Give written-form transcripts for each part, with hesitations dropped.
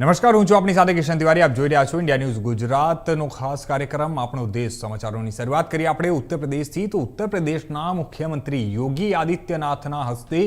નમસ્કાર, હું છું આપની સાથે કિશન તિવારી. આપ જોઈ રહ્યા છો ઇન્ડિયા ન્યૂઝ ગુજરાતનો ખાસ કાર્યક્રમ આપણો દેશ સમાચારોની શરૂઆત કરીએ આપણે ઉત્તર પ્રદેશથી. તો ઉત્તર પ્રદેશના મુખ્યમંત્રી યોગી આદિત્યનાથના હસ્તે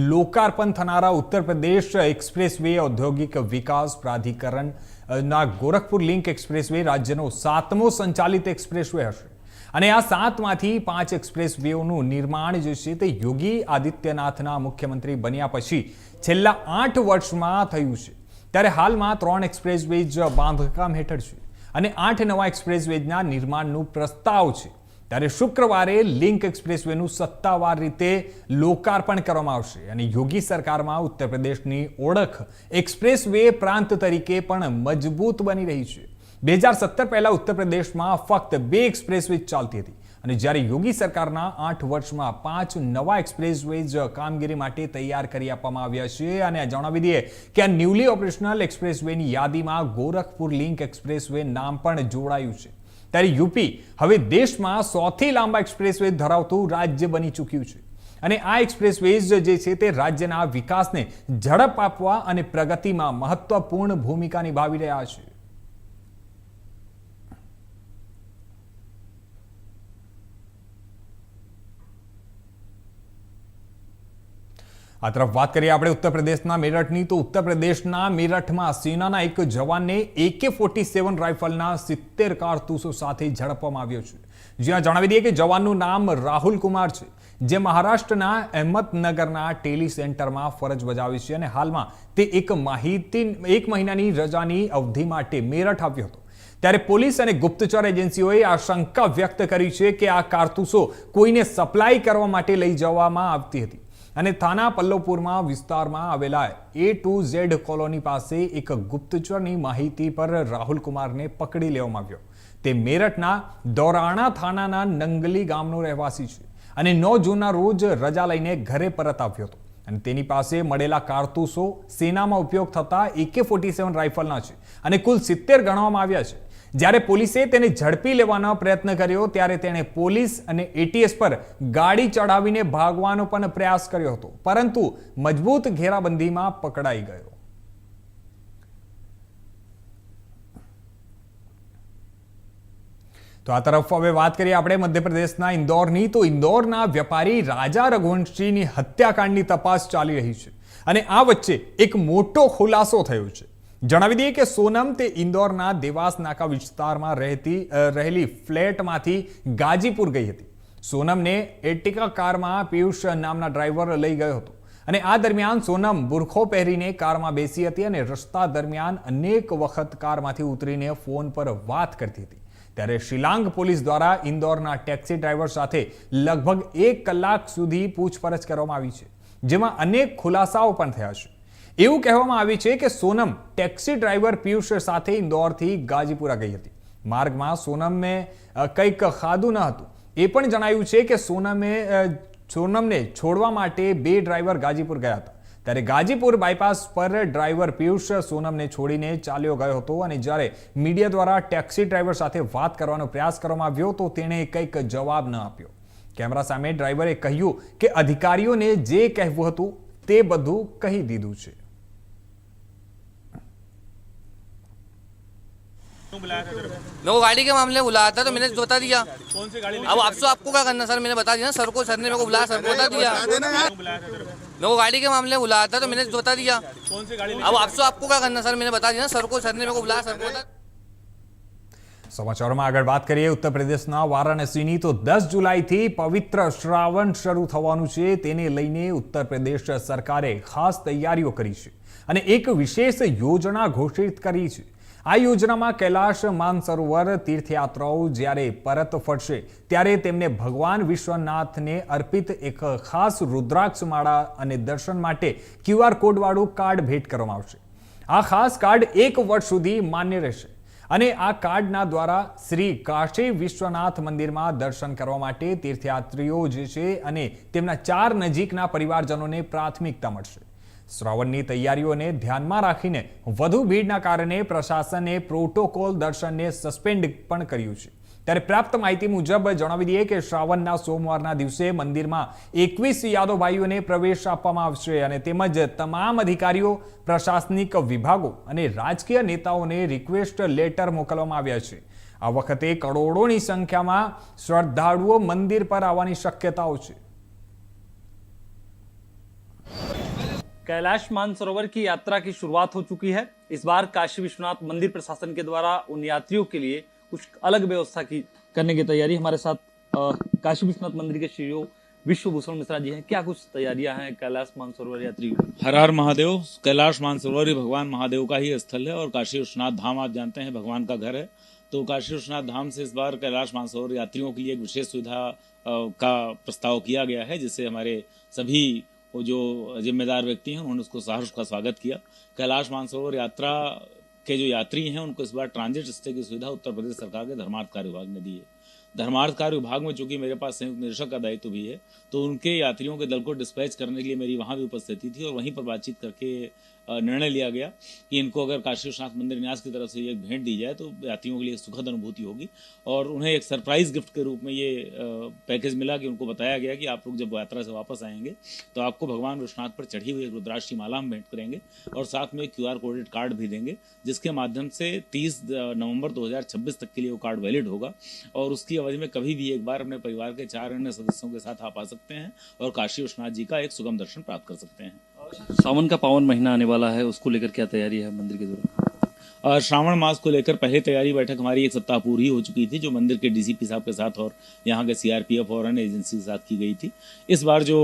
લોકાર્પણ થનારા ઉત્તર પ્રદેશ એક્સપ્રેસ વે ઔદ્યોગિક વિકાસ પ્રાધિકરણના ગોરખપુર લિંક એક્સપ્રેસ વે રાજ્યનો 7મો સંચાલિત એક્સપ્રેસ વે હશે. અને આ 7માંથી 5 એક્સપ્રેસ વેઓનું નિર્માણ જે છે તે યોગી આદિત્યનાથના મુખ્યમંત્રી બન્યા પછી છેલ્લા 8 વર્ષમાં થયું છે. ત્યારે હાલમાં 3 એક્સપ્રેસવેઝ બાંધકામ હેઠળ છે અને 8 નવા એક્સપ્રેસવેઝના નિર્માણનું પ્રસ્તાવ છે. ત્યારે શુક્રવારે લિંક એક્સપ્રેસવેનું સત્તાવાર રીતે લોકાર્પણ કરવામાં આવશે અને યોગી સરકારમાં ઉત્તર પ્રદેશની ઓળખ એક્સપ્રેસવે પ્રાંત તરીકે પણ મજબૂત બની રહી છે. 2017 પહેલા ઉત્તર પ્રદેશમાં ફક્ત 2 એક્સપ્રેસવે ચાલતી હતી અને જ્યારે યોગી સરકારના 8 વર્ષમાં 5 નવા એક્સપ્રેસવેઝ કામગીરી માટે તૈયાર કરી આપવામાં આવ્યા છે. અને જણાવી દઈએ કે આ ન્યૂલી ઓપરેશનલ એક્સપ્રેસવેની યાદીમાં ગોરખપુર લિંક એક્સપ્રેસવે નામ પણ જોડાયું છે. ત્યારે યુપી હવે દેશમાં સૌથી લાંબા એક્સપ્રેસવે ધરાવતું રાજ્ય બની ચૂક્યું છે અને આ એક્સપ્રેસવેઝ જે છે તે રાજ્યના વિકાસને ઝડપ આપવા અને પ્રગતિમાં મહત્વપૂર્ણ ભૂમિકા નિભાવી રહ્યા છે. આ તરફ વાત કરીએ આપણે ઉત્તર પ્રદેશના મેરઠની. તો ઉત્તર પ્રદેશના મેરઠમાં સેનાના એક જવાનને AK-47 રાઇફલના 70 કારતૂસો સાથે ઝડપવામાં આવ્યો છે. જ્યાં જણાવી દઈએ કે જવાનનું નામ રાહુલ કુમાર છે, જે મહારાષ્ટ્રના અહેમદનગરના ટેલી સેન્ટરમાં ફરજ બજાવે છે અને હાલમાં તે એક મહિનાની રજાની અવધિ માટે મેરઠ આવ્યો હતો. ત્યારે પોલીસ અને ગુપ્તચર એજન્સીઓએ આશંકા વ્યક્ત કરી છે કે આ કારતૂસો કોઈને સપ્લાય કરવા માટે લઈ જવામાં આવતી હતી અને થાના પલ્લવપુરમાં વિસ્તારમાં આવેલા A2Z કોલોની પાસે એક ગુપ્તચરની માહિતી પર રાહુલ કુમારને પકડી લેવામાં આવ્યો. તે મેરઠના દોરાણા થાનાના નંગલી ગામનો રહેવાસી છે અને 9 જૂનના રોજ રજા લઈને ઘરે પરત આવ્યો હતો અને તેની પાસે મળેલા કારતૂસો સેનામાં ઉપયોગ થતા AK-47 રાઇફલના છે અને કુલ 70 ગણવામાં આવ્યા છે. જ્યારે પોલીસે તેને ઝડપી લેવાનો પ્રયત્ન કર્યો ત્યારે તેણે પોલીસ અને ATS પર ગાડી ચડાવીને ભાગવાનો પણ પ્રયાસ કર્યો હતો, પરંતુ મજબૂત ઘેરાબંધીમાં પકડાઈ ગયો. તો આ તરફ હવે વાત કરીએ આપણે મધ્યપ્રદેશના ઇન્દોરની. તો ઇન્દોરના વેપારી રાજા રઘુવંશીની હત્યાકાંડની તપાસ ચાલી રહી છે અને આ વચ્ચે એક મોટો ખુલાસો થયો છે. જણાવી દઈએ કે સોનમ તે ઇન્દોરના દેવાસ નાકા વિસ્તારમાં રહેલી ફ્લેટમાંથી ગાજીપુર ગઈ હતી. સોનમને એર્ટિકા કારમાં પિયુષ નામના ડ્રાઈવર લઈ ગયો હતો અને આ દરમિયાન સોનમ બુરખો પહેરીને કારમાં બેસી હતી અને રસ્તા દરમિયાન અનેક વખત કારમાંથી ઉતરીને ફોન પર વાત કરતી હતી. ત્યારે શિલાંગ પોલીસ દ્વારા ઇન્દોરના ટેક્સી ડ્રાઈવર સાથે લગભગ 1 કલાક સુધી પૂછપરછ કરવામાં આવી છે, જેમાં અનેક ખુલાસાઓ પણ થયા છે. એવું કહેવામાં આવ્યું છે કે સોનમ ટેક્સી ડ્રાઈવર પિયુષ સાથે ઇન્દોરથી ગાજીપુરા ગઈ હતી. માર્ગમાં સોનમે કંઈક ખાધું ન હતું. એ પણ જણાયું છે કે સોનમને છોડવા માટે 2 ડ્રાઈવર ગાજીપુર ગયા હતા. ત્યારે ગાજીપુર બાયપાસ પર ડ્રાઈવર પિયુષ સોનમને છોડીને ચાલ્યો ગયો હતો અને જ્યારે મીડિયા દ્વારા ટેક્સી ડ્રાઈવર સાથે વાત કરવાનો પ્રયાસ કરવામાં આવ્યો તો તેણે કંઈક જવાબ ન આપ્યો. કેમેરા સામે ડ્રાઈવરે કહ્યું કે અધિકારીઓને જે કહેવું હતું તે બધું કહી દીધું છે. मेरे को गाड़ी के मामले में बुलाया था तो मैंने बता दिया. कौन सी गाड़ी? अब आपको क्या करना सर, मैंने बता दिया सर को. सर ने मेरे को बुलाया, सर को बता दिया. मेरे को गाड़ी के मामले में बुलाया था तो मैंने बता दिया. कौन सी गाड़ी? अब आपको क्या करना सर, मैंने बता दिया सर को. सर ने मेरे को बुलाया, सर को बता. સમાચારોમાં આગળ વાત કરીએ ઉત્તર પ્રદેશના વારાણસીની. તો 10 જુલાઈથી પવિત્ર શ્રાવણ શરૂ થવાનું છે. તેને લઈને ઉત્તર પ્રદેશ સરકારે ખાસ તૈયારીઓ કરી છે અને એક વિશેષ યોજના ઘોષિત કરી છે. આ યોજનામાં કૈલાશ માનસરોવર તીર્થયાત્રાઓ જ્યારે પરત ફરશે ત્યારે તેમને ભગવાન વિશ્વનાથને અર્પિત એક ખાસ રુદ્રાક્ષ માળા અને દર્શન માટે QR કોડવાળું કાર્ડ ભેટ કરવામાં આવશે. આ ખાસ કાર્ડ 1 વર્ષ સુધી માન્ય રહેશે અને આ કાર્ડના દ્વારા શ્રી કાશી વિશ્વનાથ મંદિરમાં દર્શન કરવા માટે તીર્થયાત્રીઓ જે છે અને તેમના 4 નજીકના પરિવારજનોને પ્રાથમિકતા મળશે. શ્રાવણની તૈયારીઓને ધ્યાનમાં રાખીને વધુ ભીડના કારણે પ્રશાસને પ્રોટોકોલ દર્શનને સસ્પેન્ડ પણ કર્યું છે. ત્યારે પ્રાપ્ત માહિતી મુજબ જણાવી દઈએ કે શ્રાવણના સોમવારના દિવસે મંદિરમાં 21 યાદવ ભાઈઓને પ્રવેશ આપવામાં આવશે અને તેમજ તમામ અધિકારીઓ, પ્રશાસનિક વિભાગો અને રાજકીય નેતાઓને રિક્વેસ્ટ લેટર મોકલવામાં આવ્યા છે। આ વખતે કરોડોની સંખ્યામાં શ્રદ્ધાળુઓ મંદિર પર આવવાની શક્યતાઓ છે। कैलाश मानसरोवर की यात्रा की शुरुआत हो चुकी है। इस बार काशी विश्वनाथ मंदिर प्रशासन के द्वारा उन यात्रियों के लिए कुछ अलग व्यवस्था की करने की तैयारी। हमारे साथ काशी विश्वनाथ मंदिर के सीईओ विश्वभूषण मिश्रा जी हैं। क्या कुछ तैयारियां हैं कैलाश मानसरोवर यात्रियों की? हर हर महादेव। कैलाश मानसरोवर ही भगवान महादेव का ही स्थल है और काशी विश्वनाथ धाम आप जानते हैं भगवान का घर है। तो काशी विश्वनाथ धाम से इस बार कैलाश मानसरोवर यात्रियों के लिए एक विशेष सुविधा का प्रस्ताव किया गया है, जिससे हमारे सभी वो जो जिम्मेदार व्यक्ति हैं उन्होंने उसको सहर्ष का स्वागत किया। कैलाश मानसरोवर यात्रा के जो यात्री हैं उनको इस बार ट्रांजिट स्टे की सुविधा उत्तर प्रदेश सरकार के धर्मार्थ कार्य विभाग ने दी है। धर्मार्थ कार्य विभाग में चूंकि मेरे पास संयुक्त निदेशक का दायित्व भी है, तो उनके यात्रियों के दल को डिस्पैच करने के लिए मेरी वहाँ भी उपस्थिति थी और वहीं पर बातचीत करके निर्णय लिया गया कि इनको अगर काशी विश्वनाथ मंदिर न्यास की तरफ से एक भेंट दी जाए तो यात्रियों के लिए एक सुखद अनुभूति होगी। और उन्हें एक सरप्राइज गिफ्ट के रूप में ये पैकेज मिला कि उनको बताया गया कि आप लोग जब यात्रा से वापस आएंगे तो आपको भगवान विश्वनाथ पर चढ़ी हुई एक रुद्राक्ष की माला हम भेंट करेंगे और साथ में एक QR कोडेड कार्ड भी देंगे, जिसके माध्यम से 30 नवंबर 2026 तक के लिए वो कार्ड वैलिड होगा और उसकी अवधि में कभी भी एक बार अपने परिवार के 4 अन्य सदस्यों के साथ आप आ सकते हैं और काशी विश्वनाथ जी का एक सुगम दर्शन प्राप्त कर सकते हैं। सावन का पावन महीना आने वाला है, उसको लेकर क्या तैयारी है मंदिर के दौरान? श्रावण मास को लेकर पहले तैयारी बैठक हमारी एक सप्ताह पूरी हो चुकी थी, जो मंदिर के DCP साहब के साथ और यहाँ के CRPF और अन्य एजेंसी के साथ की गई थी। इस बार जो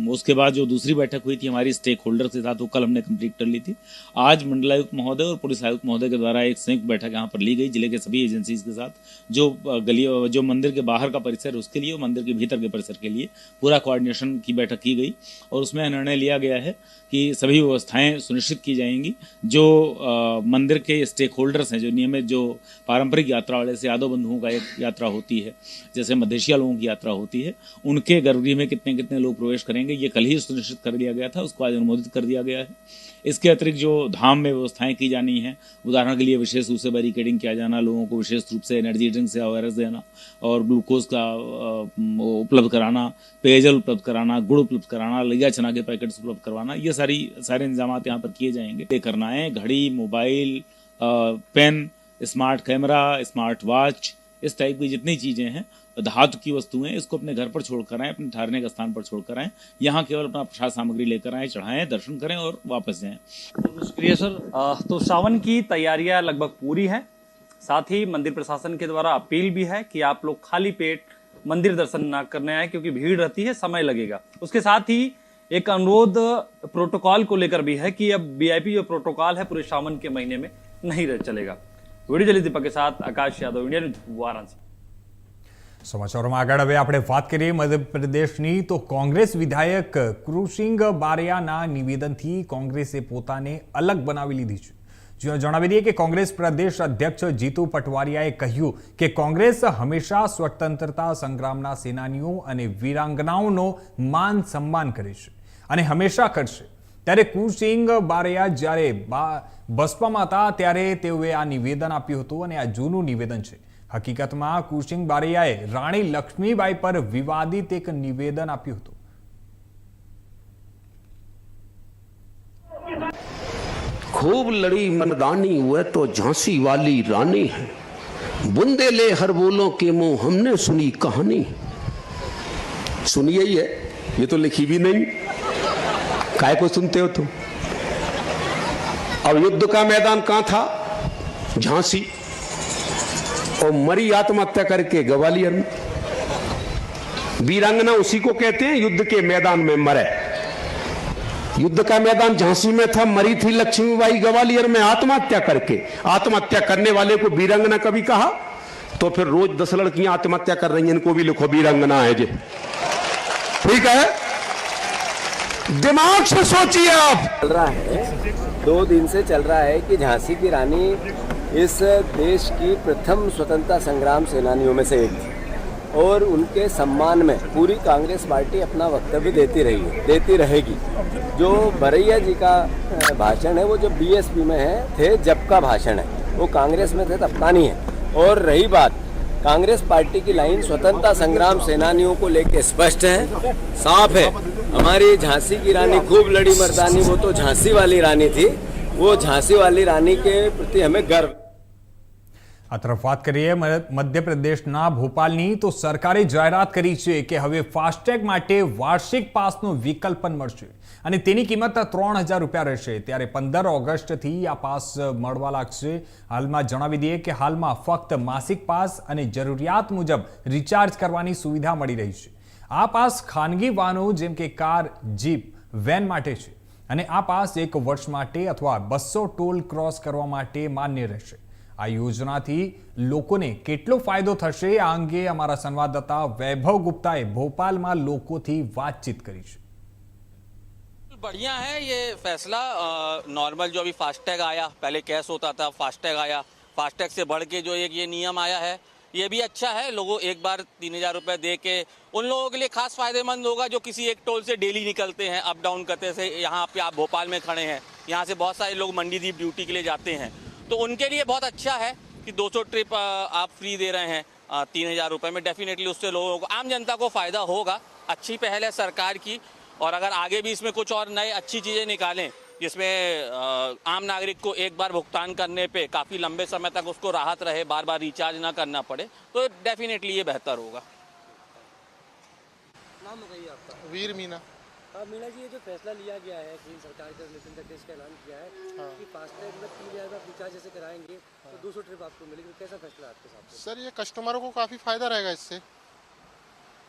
उसके बाद जो दूसरी बैठक हुई थी हमारी स्टेक होल्डर के साथ, वो कल हमने कंप्लीट कर ली थी। आज मंडलायुक्त महोदय और पुलिस आयुक्त महोदय के द्वारा एक संयुक्त बैठक यहाँ पर ली गई जिले के सभी एजेंसीज के साथ। जो मंदिर के बाहर का परिसर है उसके लिए और मंदिर के भीतर के परिसर के लिए पूरा कोऑर्डिनेशन की बैठक की गई और उसमें निर्णय लिया गया है कि सभी व्यवस्थाएं सुनिश्चित की जाएंगी। जो मंदिर के स्टेक होल्डर्स हैं, जो नियमित जो पारंपरिक यात्रा वाले से यादव बंधुओं का एक यात्रा होती है, जैसे मध्येशिया लोगों की यात्रा होती है, उनके गर्भगृह में कितने कितने लोग प्रवेश करेंगे ये कल ही सुनिश्चित कर दिया गया था, उसको आज अनुमोदित कर दिया गया है। इसके अतिरिक्त जो धाम में व्यवस्थाएं की जानी हैं, उदाहरण के लिए विशेष रूप से बैरिकेडिंग किया जाना, लोगों को विशेष रूप से एनर्जी ड्रिंक से अवेयरनेस देना और ग्लूकोज का उपलब्ध कराना, पेयजल उपलब्ध कराना, गुड़ उपलब्ध कराना, लिया चना के पैकेट्स उपलब्ध करवाना, ये सारे इंतजाम यहाँ पर किए जाएंगे। करना है घड़ी, mobile, pen, smart camera, smart watch, इस टाइप की जितनी चीज़ें हैं, धातु की वस्तुएं, इसको अपने घर पर छोड़कर आएँ, अपने ठहरने के स्थान पर छोड़कर आएँ। यहाँ केवल अपना प्रसाद सामग्री लेकर आएँ, चढ़ाएँ, दर्शन करें और वापस जाएँ। शुक्रिया सर। तो सावन की तैयारियां लगभग पूरी हैं, साथ ही मंदिर प्रशासन के द्वारा अपील भी है कि आप लोग खाली पेट मंदिर दर्शन ना करने आए क्योंकि भीड़ रहती है, समय लगेगा। उसके साथ ही एक अनुरोध प्रोटोकॉल को लेकर भी है कि अब VIP जो प्रोटोकॉल है पूरे सावन के महीने में नहीं चलेगा। वीडियो जली दीपक के साथ आकाश यादव, इंडिया न्यूज़, वाराणसी। સમાચારોમાં આગળ હવે આપણે વાત કરીએ મધ્યપ્રદેશની, તો કોંગ્રેસ વિધાયક કૃષિંગ બારિયાના નિવેદનથી કોંગ્રેસે પોતાને અલગ બનાવી લીધી છે। જણાવી દઈએ કે કોંગ્રેસ પ્રદેશ અધ્યક્ષ જીતુ પટવારિયાએ કહ્યું કે કોંગ્રેસ હંમેશા સ્વતંત્રતા સંગ્રામના સેનાનીઓ અને વીરાંગનાઓનો માન સન્માન કરે છે અને હંમેશા કરશે। ત્યારે કૃષિંગ બારિયા જ્યારે બસપામાં હતા ત્યારે તેઓએ આ નિવેદન આપ્યું હતું અને આ જૂનું નિવેદન છે। હકીકતમાં કૃષિંગ બારિયાએ રાણી લક્ષ્મીબાઈ પર વિવાદિત એક નિવેદન આપ્યું હતું। खूब लड़ी मर्दानी हुए तो झांसी वाली रानी है, बुंदे ले हर बोलों के मुंह हमने सुनी कहानी। सुनिए ही है, ये तो लिखी भी नहीं, काय को सुनते हो तुम? अब युद्ध का मैदान कहां था? झांसी। और मरी आत्महत्या करके ग्वालियर में। वीरांगना उसी को कहते हैं युद्ध के मैदान में मरे। युद्ध का मैदान झांसी में था, मरी थी लक्ष्मीबाई ग्वालियर में आत्महत्या करके। आत्महत्या करने वाले को वीरांगना कभी कहा? तो फिर रोज 10 लड़कियां आत्महत्या कर रही हैं, इनको भी लिखो वीरांगना है जी। ठीक है, दिमाग से सोचिए आप। चल रहा है, 2 दिन से चल रहा है कि झांसी की रानी इस देश की प्रथम स्वतंत्रता संग्राम सेनानियों में से एक थी और उनके सम्मान में पूरी कांग्रेस पार्टी अपना वक्तव्य देती रही है, देती रहेगी। जो बरैया जी का भाषण है वो जो BSP में थे जब का भाषण है, वो कांग्रेस में थे तब का नहीं है। और रही बात कांग्रेस पार्टी की लाइन स्वतंत्रता संग्राम सेनानियों को लेकर स्पष्ट है, साफ है। हमारी झांसी की रानी खूब लड़ी मर्दानी, वो तो झांसी वाली रानी थी। वो झांसी वाली रानी के प्रति हमें गर्व। આ તરફ વાત કરીએ મધ્યપ્રદેશના ભોપાલની, તો સરકારે જાહેરાત કરી છે કે હવે ફાસ્ટેગ માટે વાર્ષિક પાસનો વિકલ્પ પણ મળશે અને તેની કિંમત 3000 રૂપિયા રહેશે। ત્યારે 15 ઓગસ્ટથી આ પાસ મળવા લાગશે। હાલમાં જણાવી દઈએ કે હાલમાં ફક્ત માસિક પાસ અને જરૂરિયાત મુજબ રિચાર્જ કરવાની સુવિધા મળી રહી છે। આ પાસ ખાનગી વાહનો જેમ કે કાર, જીપ, વેન માટે છે અને આ પાસ 1 વર્ષ માટે અથવા 200 ટોલ ક્રોસ કરવા માટે માન્ય રહેશે। આ યોજનાથી લોકોને કેટલો ફાયદો થશે આ અંગે અમારા સંવાદદાતા વૈભવ ગુપ્તાએ ભોપાલમાં લોકોથી વાતચીત કરી છે। बढ़िया है ये फैसला। नॉर्मल जो अभी फास्टैग आया, पहले कैश होता था, फास्टैग आया, फास्टैग से बढ़ के जो एक ये नियम आया है ये भी अच्छा है। लोगों एक बार 3000 रुपए दे के उन लोगों के लिए खास फायदेमंद होगा जो किसी एक टोल से डेली निकलते हैं, अप डाउन करते हैं। यहाँ पे आप भोपाल में खड़े हैं, यहाँ से बहुत सारे लोग मंडीदीप ड्यूटी के लिए जाते हैं, तो उनके लिए बहुत अच्छा है कि 200 ट्रिप आप फ्री दे रहे हैं 3000 रुपए में। डेफिनेटली उससे लोगों को, आम जनता को फ़ायदा होगा। अच्छी पहल है सरकार की, और अगर आगे भी इसमें कुछ और नए अच्छी चीज़ें निकालें जिसमें आम नागरिक को एक बार भुगतान करने पे काफ़ी लंबे समय तक उसको राहत रहे, बार बार रिचार्ज ना करना पड़े, तो डेफिनेटली ये बेहतर होगा। नाम बताइए आपका? वीर मीना। मीना जी, ये जो फैसला लिया गया है कि सरकार के नितिन गडकरी का ऐलान किया है कि फास्टैग में 3000 आप रिचार्ज जैसे कराएंगे तो 200 ट्रिप आपको मिलेगी, कैसा फैसला है आपके साथ? सर ये कस्टमरों को काफ़ी फ़ायदा रहेगा इससे,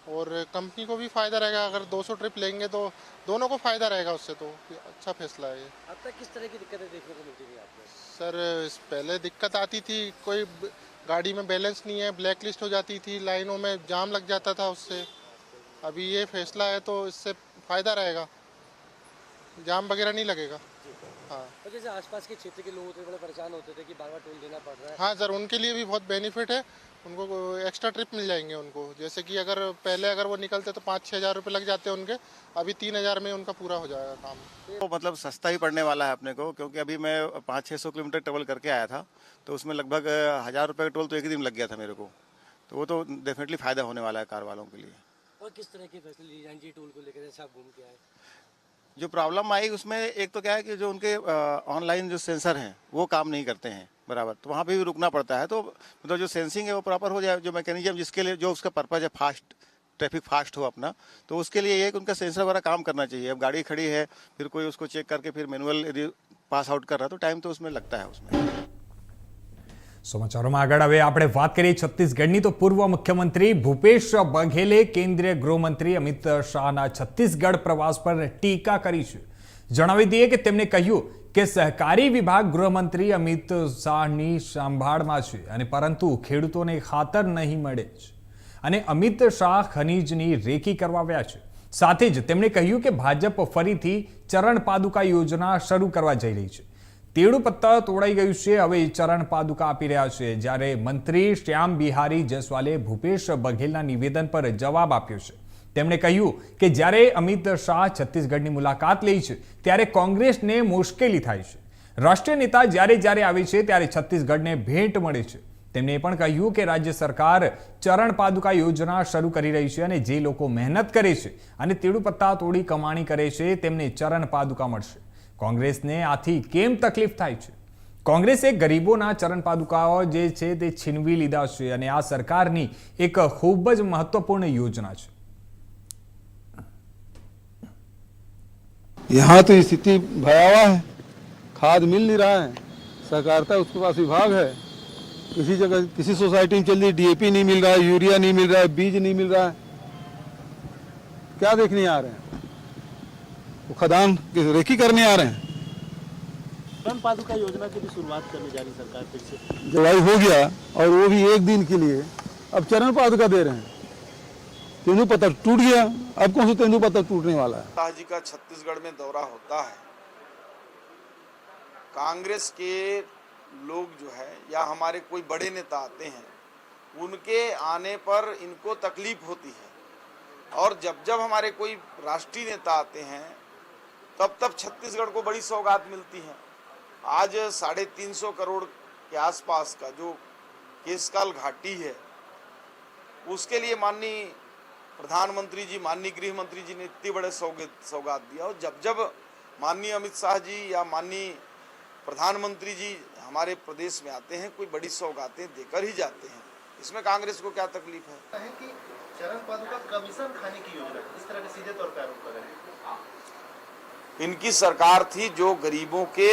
और कंपनी को भी फ़ायदा रहेगा। अगर 200 ट्रिप लेंगे तो दोनों को फ़ायदा रहेगा उससे, तो अच्छा फैसला है ये। अब तक किस तरह की दिक्कतें देखने को मिलती थी आपको? सर पहले दिक्कत आती थी, कोई गाड़ी में बैलेंस नहीं है, ब्लैक लिस्ट हो जाती थी, लाइनों में जाम लग जाता था उससे। अभी ये फैसला है तो इससे फ़ायदा रहेगा, जाम वगैरह नहीं लगेगा। हाँ, तो जैसे आसपास के क्षेत्र के लोग होते बड़े परेशान होते थे कि बार बार टोल देना पड़ रहा है। हाँ सर, उनके लिए भी बहुत बेनिफिट है। उनको एक्स्ट्रा ट्रिप मिल जाएंगे उनको, जैसे कि अगर पहले अगर वो निकलते तो 5-6 हज़ार रुपये लग जाते उनके, अभी 3000 में उनका पूरा हो जाएगा काम। तो मतलब सस्ता ही पड़ने वाला है अपने को, क्योंकि अभी मैं 500-600 किलोमीटर ट्रेवल करके आया था, तो उसमें लगभग 1000 रुपये का टोल तो एक ही दिन लग गया था मेरे को। तो वो तो डेफिनेटली फ़ायदा होने वाला है कार वालों के लिए। और किस तरह की फैसले लिए जाएंगे टोल को लेकर, जैसे आप घूम के आए? जो प्रॉब्लम आई उसमें एक तो क्या है कि जो उनके ऑनलाइन जो सेंसर हैं वो काम नहीं करते हैं बराबर, तो वहाँ पे भी रुकना पड़ता है। तो मतलब जो सेंसिंग है वो प्रॉपर हो जाए, जो मैकेनिज्म जिसके लिए जो उसका पर्पज़ है फास्ट ट्रैफिक फास्ट हो अपना, तो उसके लिए ये कि उनका सेंसर वगैरह काम करना चाहिए। अब गाड़ी खड़ी है, फिर कोई उसको चेक करके फिर मैनुअल यदि पास आउट कर रहा है तो टाइम तो उसमें लगता है उसमें। સમાચારોમાં આગળ હવે આપણે વાત કરીએ છત્તીસગઢની, તો પૂર્વ મુખ્યમંત્રી ભૂપેશ બઘેલે કેન્દ્રીય ગૃહમંત્રી અમિત શાહના છત્તીસગઢ પ્રવાસ પર ટીકા કરી છે। જણાવી દઈએ કે તેમણે કહ્યું કે સહકારી વિભાગ ગૃહમંત્રી અમિત શાહની સંભાળમાં છે અને પરંતુ ખેડૂતોને ખાતર નહીં મળે છે અને અમિત શાહ ખનીજની રેકી કરવા આવ્યા છે। સાથે જ તેમણે કહ્યું કે ભાજપ ફરીથી ચરણ પાદુકા યોજના શરૂ કરવા જઈ રહી છે। તેડું પત્તા તોડાઈ ગયું છે, હવે ચરણ પાદુકા આપી રહ્યા છે। જ્યારે મંત્રી શ્યામ બિહારી જયસ્વાલે ભૂપેશ બઘેલના નિવેદન પર જવાબ આપ્યો છે। તેમણે કહ્યું કે જ્યારે અમિત શાહ છત્તીસગઢની મુલાકાત લે છે ત્યારે કોંગ્રેસને મુશ્કેલી થાય છે। રાષ્ટ્રીય नेता જ્યારે જ્યારે આવે છે ત્યારે છત્તીસગઢને ભેટ મળે છે। તેમણે એ પણ કહ્યું કે રાજ્ય સરકાર ચરણ પાદુકા યોજના શરૂ કરી રહી છે અને જે લોકો મહેનત કરે છે અને તેડું પત્તા તોડી કમાણી કરે છે તેમને ચરણ પાદુકા મળશે। કોંગ્રેસને આથી કેમ તકલીફ થાય છે? કોંગ્રેસે ગરીબોના ચરણ પાદુકાઓ જે છે તે છીનવી લીધા છે અને આ સરકારની એક ખૂબ જ મહત્વપૂર્ણ યોજના છે। यहाँ तो स्थिति भयावह है, खाद मिल नहीं रहा है, सहकारिता उसके पास विभाग है, किसी जगह किसी सोसाइटी में चल रही डीएपी नहीं मिल रहा है, यूरिया नहीं मिल रहा है, बीज नहीं मिल रहा है, क्या देखने आ रहे हैं? वो खदान की रेकी करने आ रहे हैं। चरण पादुका योजना की भी शुरुआत करने जा रही सरकार फिर से। जवाई हो गया और वो भी एक दिन के लिए, अब चरण पादुका दे रहे हैं। तेंदुपत्ता टूट गया, अब कौन सा तेंदुपत्ता टूटने वाला है? शाह जी का छत्तीसगढ़ में दौरा होता है, कांग्रेस के लोग जो है या हमारे कोई बड़े नेता आते हैं, उनके आने पर इनको तकलीफ होती है, और जब जब हमारे कोई राष्ट्रीय नेता आते हैं तब तब छत्तीसगढ़ को बड़ी सौगात मिलती है। आज 350 करोड़ के आसपास का जो केसकाल घाटी है उसके लिए माननीय प्रधानमंत्री जी, माननीय गृह मंत्री जी ने इतने बड़े सौगात दिया। और जब जब माननीय अमित शाह जी या माननीय प्रधानमंत्री जी हमारे प्रदेश में आते हैं, कोई बड़ी सौगातें देकर ही जाते हैं। इसमें कांग्रेस को क्या तकलीफ है? कि चरण पादुका कमीशन खाने की योजना इस तरह के सीधे तौर पर आरोप कर रहे हैं। इनकी सरकार थी जो गरीबों के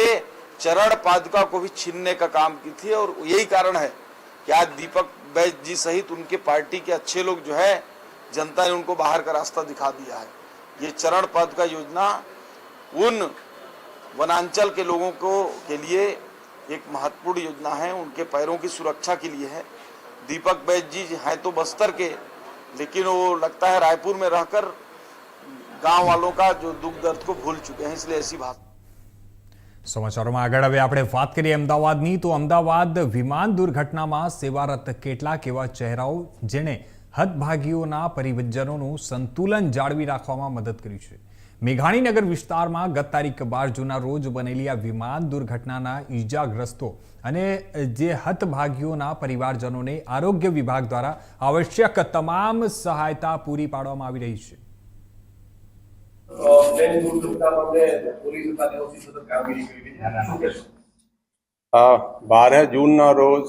चरण पादुका को भी छीनने का काम की थी, और यही कारण है कि आज दीपक बैज जी सहित उनके पार्टी के अच्छे लोग जो है, जनता ने उनको बाहर का रास्ता दिखा दिया है। ये चरण पादुका योजना उन वनांचल के लोगों के लिए एक महत्वपूर्ण योजना है, उनके पैरों की सुरक्षा के लिए है। दीपक बैज जी हैं तो बस्तर के, लेकिन वो लगता है रायपुर में रहकर गांव वालों का जो दुख दर्द को भूल चुके हैं, इसलिए ऐसी बात। સમાચારોમાં આગળ હવે આપણે વાત કરીએ અમદાવાદની તો અમદાવાદ વિમાન દુર્ઘટનામાં સેવારત કેટલાક એવા ચહેરાઓ જેણે હતભાગીઓના પરિજનોનું સંતુલન જાળવી રાખવામાં મદદ કરી છે। મેઘાણીનગર વિસ્તારમાં ગત તારીખ 12 જૂનના રોજ બનેલી આ વિમાન દુર્ઘટનાના ઈજાગ્રસ્તો અને જે હતભાગીઓના પરિવારજનોને આરોગ્ય વિભાગ દ્વારા આવશ્યક તમામ સહાયતા પૂરી પાડવામાં આવી રહી છે। 12 જૂનના રોજ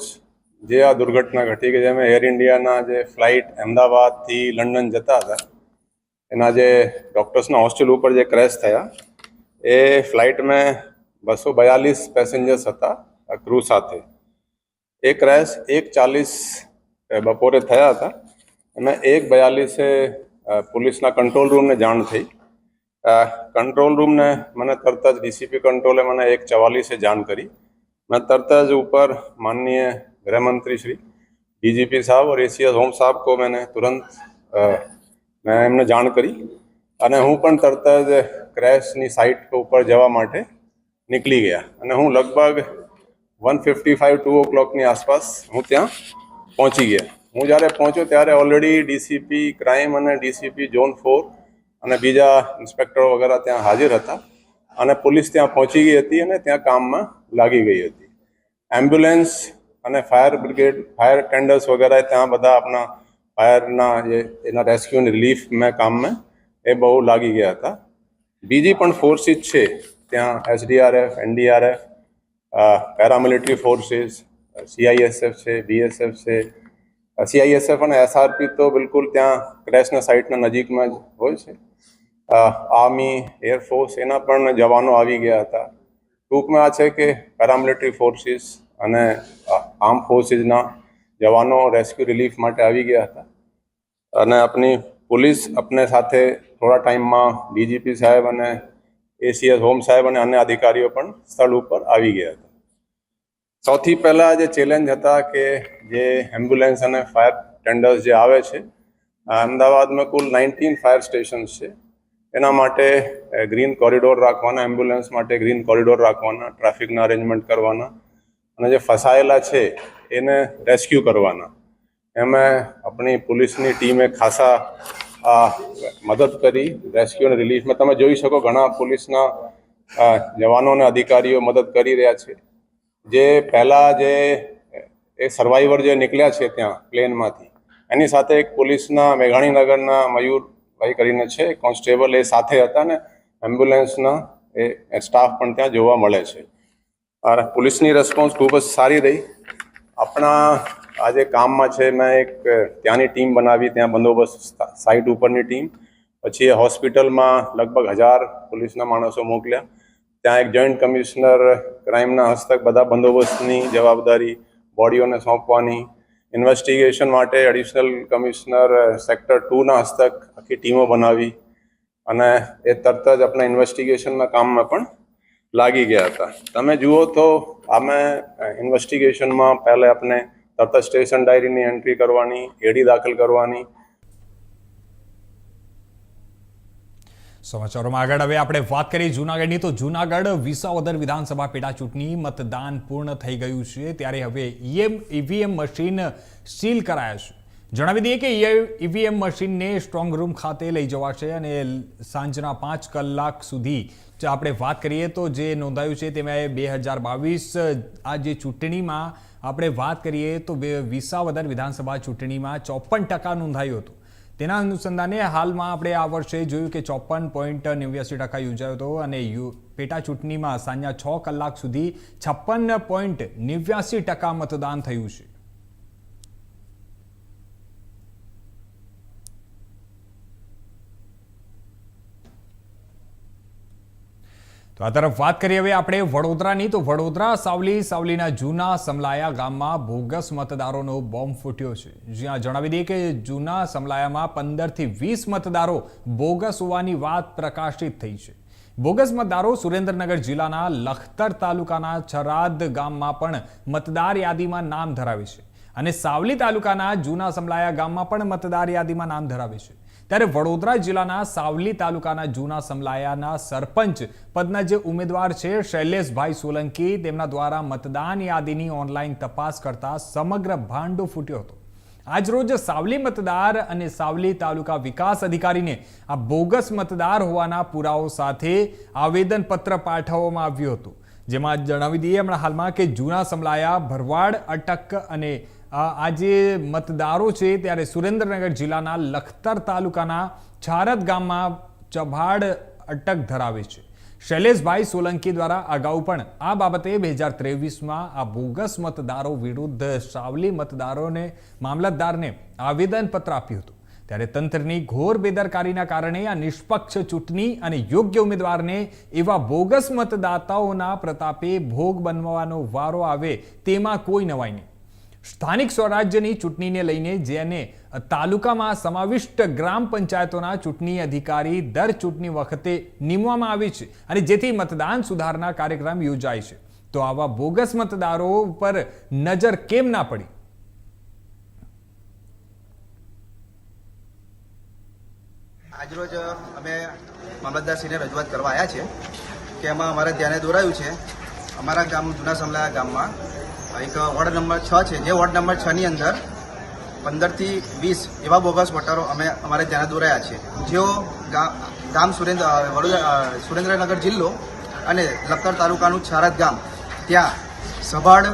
જે આ દુર્ઘટના ઘટી કે જેમાં એર ઇન્ડિયાના જે ફ્લાઇટ અમદાવાદથી લંડન જતા હતા એના જે ડૉક્ટર્સના હોસ્ટેલ ઉપર જે ક્રેશ થયા એ ફ્લાઇટમાં 242 પેસેન્જર્સ હતા ક્રૂ સાથે। એ ક્રેશ 1:40 બપોરે થયા હતા અને 1:42 પોલીસના કંટ્રોલ રૂમને જાણ થઈ। કંટ્રોલ રૂમને મને તરત જ ડીસીપી કંટ્રોલે મને 1:44 જાણ કરી। मैं तरत ज ऊपर माननीय गृह मंत्री श्री डीजीपी साहब और एसीएस होम साहब को मैंने तुरंत मैं एमने जाण करी अने हूँ पण तरत ज क्रैशनी साइट के ऊपर जवा माटे निकली गया अने हूँ लगभग 1:55-2 o'clockनी आसपास हूँ त्या पहुँची गया। हूँ जयरे पहुँचो त्यारे ऑलरेडी डीसीपी क्राइम अने डीसीपी जोन 4 अने बीजा इंस्पेक्टर वगैरह त्या हाजिर हता अने पुलिस त्या पहुँची गई हती अने त्या काम में लागी गई हती। एम्ब्युलन्स अने फायर ब्रिगेड फायर टेंडर्स वगैरह त्या बधा अपना फायरना जे एना रेस्क्यू ने रिलीफ में काम में ए बहु लागी गया था। बीजी पण फोर्सिस छे त्या SDRF NDRF paramilitary forces CISF छे बीएसएफ छे सीआईएसएफ अने एसआरपी तो बिल्कुल त्या क्रेशना साइटना नजीक में ज होय छे। आर्मी एरफोर्स एना पण जवानों आवी गया था। टूंक में आ है कि पैरामिलिटरी फोर्सिस अने आर्म फोर्सिसना जवानों रेस्क्यू रिलीफ माटे आवी गया था अने अपनी पुलिस अपने साथे थोड़ा टाइम में डीजीपी साहेब अने एसीएस होम साहेब अने अन्य अधिकारीओ पण स्थल पर आवी गया था। सौथी पहला जे चेलेंज हता कि जे एम्ब्युलन्स अने फायर टेंडर्स जे आवे छे अमदावाद में कुल 19 फायर स्टेशन्स छे। एना माटे ग्रीन कॉरिडोर राखवाना एम्ब्युलन्स माटे ग्रीन कॉरिडोर राखवाना ट्राफिकना अरेंजमेंट करवाना अने जे फसायेला छे एने रेस्क्यू करवाना। एमां अपनी पुलिसनी टीमे खासा मदद करी रेस्क्यू अने रिलीफ में तमे जोई शको घणा पुलिसना जवानों ने अधिकारीओ मदद करी रह्या छे। जे पहला जे एक सर्वाइवर जे निकळ्या छे त्यां प्लेनमांथी एनी साथे एक पुलिसना मेघाणीनगरना मयूर भाई करीने छे कॉन्स्टेबल ए साथे हता ने एम्ब्युलन्सना ए स्टाफ पण त्यां जोवा मळे छे और पुलिसनी रेस्पोन्स खूब ज सारी रही। अपना आज काम में छे मैं एक त्यानी टीम बनावी त्या बंदोबस्त साइट उपरनी टीम पछी हॉस्पिटल में लगभग 1000 पुलिसना माणसों मोकल्या। त्या एक जॉइंट कमिश्नर क्राइमना हस्तक बधा बंदोबस्तनी जवाबदारी बॉडीओने सौंपवानी। इन्वेस्टिगेशन माटे एडिशनल कमिश्नर सेक्टर 2 ना हस्तक आखी टीमों बनावी अने ए तरत ज अपना इन्वेस्टिगेशन काम में पण लागी गया था। तमे जुओ तो आमे इन्वेस्टिगेशन में पहले अपने तरत स्टेशन डायरी नी एंट्री करवानी एडी दाखल करवानी। સમાચારોમાં આગળ હવે આપણે વાત કરીએ જૂનાગઢની તો જૂનાગઢ વિસાવદર વિધાનસભા પેટા ચૂંટણી મતદાન પૂર્ણ થઈ ગયું છે ત્યારે હવે ઈવીએમ મશીન સીલ કરાયા છે। જણાવી દઈએ કે ઈવીએમ મશીનને સ્ટ્રોંગ રૂમ ખાતે લઈ જવાશે અને સાંજના 5 કલાક સુધી જો આપણે વાત કરીએ તો જે નોંધાયું છે તેમાં 2022 આ જે ચૂંટણીમાં આપણે વાત કરીએ તો વિસાવદર વિધાનસભા ચૂંટણીમાં 54% નોંધાયું હતું. તેના અનુસંધાને હાલમાં આપણે આ વર્ષે જોયું કે 54.89% યોજાયો હતો અને પેટા ચૂંટણીમાં સાંજના 6 કલાક સુધી 56.89% મતદાન થયું છે. તો આ તરફ વાત કરીએ હવે આપણે વડોદરાની. તો વડોદરા સાવલીના જૂના સમલાયા ગામમાં બોગસ મતદારોનો બોમ્બ ફૂટ્યો છે. જ્યાં જણાવી દઈએ કે જૂના સમલાયામાં 15 થી 20 મતદારો બોગસ હોવાની વાત પ્રકાશિત થઈ છે. બોગસ મતદારો સુરેન્દ્રનગર જિલ્લાના લખતર તાલુકાના છરાદ ગામમાં પણ મતદાર યાદીમાં નામ ધરાવે છે અને સાવલી તાલુકાના જૂના સમલાયા ગામમાં પણ મતદાર યાદીમાં નામ ધરાવે છે. ત્યારે વડોદરા જિલ્લાના સાવલી તાલુકાના જૂના સમલાયાના સરપંચ પદના જે ઉમેદવાર છે શૈલેષભાઈ સોલંકી, તેમના દ્વારા મતદાન યાદીની ઓનલાઈન તપાસ કરતા સમગ્ર ભાંડો ફૂટ્યો હતો. આજરોજ સાવલી મતદાર અને સાવલી તાલુકા વિકાસ અધિકારીને આ બોગસ મતદાર હોવાના પુરાવો સાથે આવેદનપત્ર પાઠવવામાં આવ્યું હતું. જેમાં જણાવી દઈએ હમણાં હાલમાં કે જૂના સમલાયા, ભરવાડ, અટક અને આ જે મતદારો છે ત્યારે સુરેન્દ્રનગર જિલ્લાના લખતર તાલુકાના છારદ ગામમાં ચભાડ અટક ધરાવે છે. શૈલેષભાઈ સોલંકી દ્વારા અગાઉ પણ આ બાબતે 2023માં આ બોગસ મતદારો વિરુદ્ધ સાવલી મામલતદારને આવેદનપત્ર આપ્યું હતું. ત્યારે તંત્રની ઘોર બેદરકારીના કારણે આ નિષ્પક્ષ ચૂંટણી અને યોગ્ય ઉમેદવારને એવા બોગસ મતદાતાઓના પ્રતાપે ભોગ બનવાનો વારો આવે તેમાં કોઈ નવાઈ નહીં. સ્થાનિક સ્વરાજ્યની ચૂંટણીને લઈને જેને તાલુકામાં સમાવિષ્ટ ગ્રામ પંચાયતોના ચૂંટણી અધિકારી દર ચૂંટણી વખતે નીમવામાં આવે છે અને જેથી મતદાન સુધારણા કાર્યક્રમ યોજાય છે, તો આવા બોગસ મતદારો ઉપર નજર કેમ ના પડી? આજરોજ અમે મામલતદારશ્રીને રજૂઆત કરવા આવ્યા છે કે એમાં અમારે ધ્યાને દોરાયું છે અમારા ગામ જૂના સમલાયા ગામમાં એક વોર્ડ નંબર 6 છે, જે વોર્ડ નંબર 6ની અંદર 15 થી 20 એવા બોગસ વોટરો અમારે ધ્યાને દોરાયા છે, જેઓ ગામ સુરેન્દ્રનગર જિલ્લો અને લખતર તાલુકાનું છારદ ગામ, ત્યાં સભાડ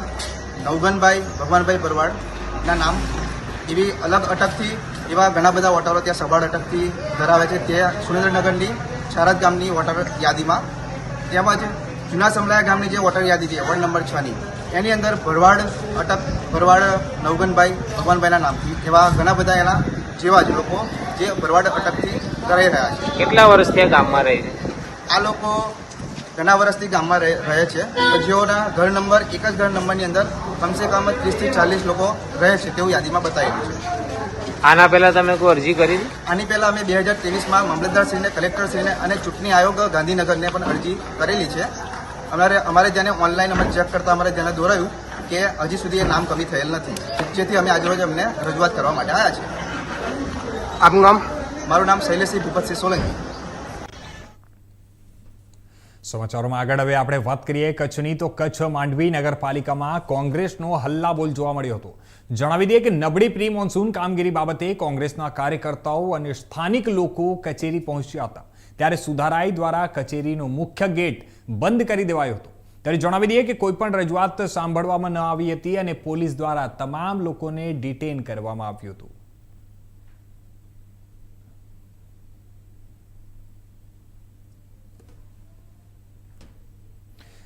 નવગનભાઈ ભગવાનભાઈ ભરવાડના નામ એવી અલગ અટકથી એવા ઘણા બધા વોટરો ત્યાં સભાડ અટકથી ધરાવે છે. તે સુરેન્દ્રનગરની છારદ ગામની વોટર યાદીમાં, તેમજ જૂના સમલાયા ગામની જે વોટર યાદી છે વોર્ડ નંબર 6ની, એની અંદર ભરવાડ નવગનભાઈ ભગવાનભાઈના નામથી એવા ઘણા બધા એના જેવા જ લોકો જે ભરવાડ અટકથી કરી રહ્યા છે. કેટલા વર્ષથી ગામમાં રહે છે? આ લોકો ઘણા વર્ષથી ગામમાં રહે છે, જેઓના ઘર નંબર એક જ ઘર નંબરની અંદર કમસે કમ 30 થી 40 લોકો રહે છે તેવું યાદીમાં બતાવેલું છે. આના પહેલા તમે કોઈ અરજી કરી? આની પહેલા અમે 2023માં મામલતદારશ્રીને, કલેક્ટરશ્રીને અને ચૂંટણી આયોગ ગાંધીનગરને પણ અરજી કરેલી છે. અમારે જેને ઓનલાઈન અમે ચેક કરતા અમારે જેને દોરાયું કે હજી સુધી એ નામ કમી થયેલ નથી, જેથી અમે આજરોજ અમને રજૂઆત કરવા માટે આવ્યા છે. આપનું નામ? મારું નામ શૈલેષસિંહ ભૂપતસિંહ સોલંકી. સમાચારોમાં આગળ હવે આપણે વાત કરીએ કચ્છની. તો કચ્છ માંડવી નગરપાલિકામાં કોંગ્રેસનો હલ્લાબોલ જોવા મળ્યો હતો. જણાવી દઈએ કે નબળી પ્રી મોન્સૂન કામગીરી બાબતે કોંગ્રેસના કાર્યકર્તાઓ અને સ્થાનિક લોકો કચેરી પહોંચ્યા હતા. ત્યારે સુધારાઈ દ્વારા કચેરીનો મુખ્ય ગેટ બંધ કરી દેવાયો હતો. ત્યારે જણાવી દઈએ કે કોઈ પણ રજૂઆત સાંભળવામાં ન આવી હતી અને પોલીસ દ્વારા તમામ લોકોને ડિટેન કરવામાં આવ્યું હતું.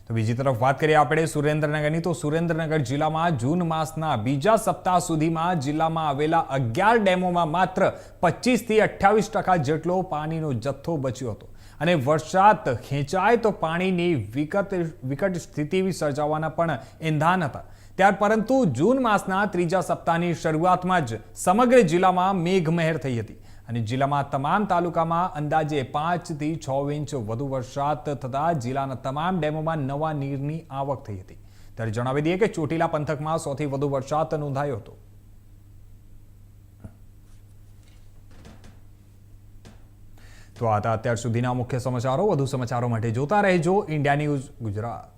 તો બીજી તરફ વાત કરીએ આપણે સુરેન્દ્રનગરની. તો સુરેન્દ્રનગર જિલ્લામાં જૂન માસના બીજા સપ્તાહ સુધીમાં જિલ્લામાં આવેલા 11 ડેમોમાં માત્ર 25 થી 28% જેટલો પાણીનો જથ્થો બચ્યો હતો અને વરસાદ ખેંચાય તો પાણીની વિકટ સ્થિતિ સર્જાવાના પણ એંધાન હતા. પરંતુ જૂન માસના ત્રીજા સપ્તાહની શરૂઆતમાં જ સમગ્ર જિલ્લામાં મેઘમહેર થઈ હતી અને જિલ્લામાં તમામ તાલુકામાં અંદાજે 5 થી 6 ઇંચ વધુ વરસાદ થતા જિલ્લાના તમામ ડેમોમાં નવા નીરની આવક થઈ હતી. ત્યારે જણાવી દઈએ કે ચોટીલા પંથકમાં સૌથી વધુ વરસાદ નોંધાયો હતો. તો આ હતા અત્યાર સુધીના મુખ્ય સમાચારો. વધુ સમાચારો માટે જોતા રહેજો ઇન્ડિયા ન્યૂઝ ગુજરાત.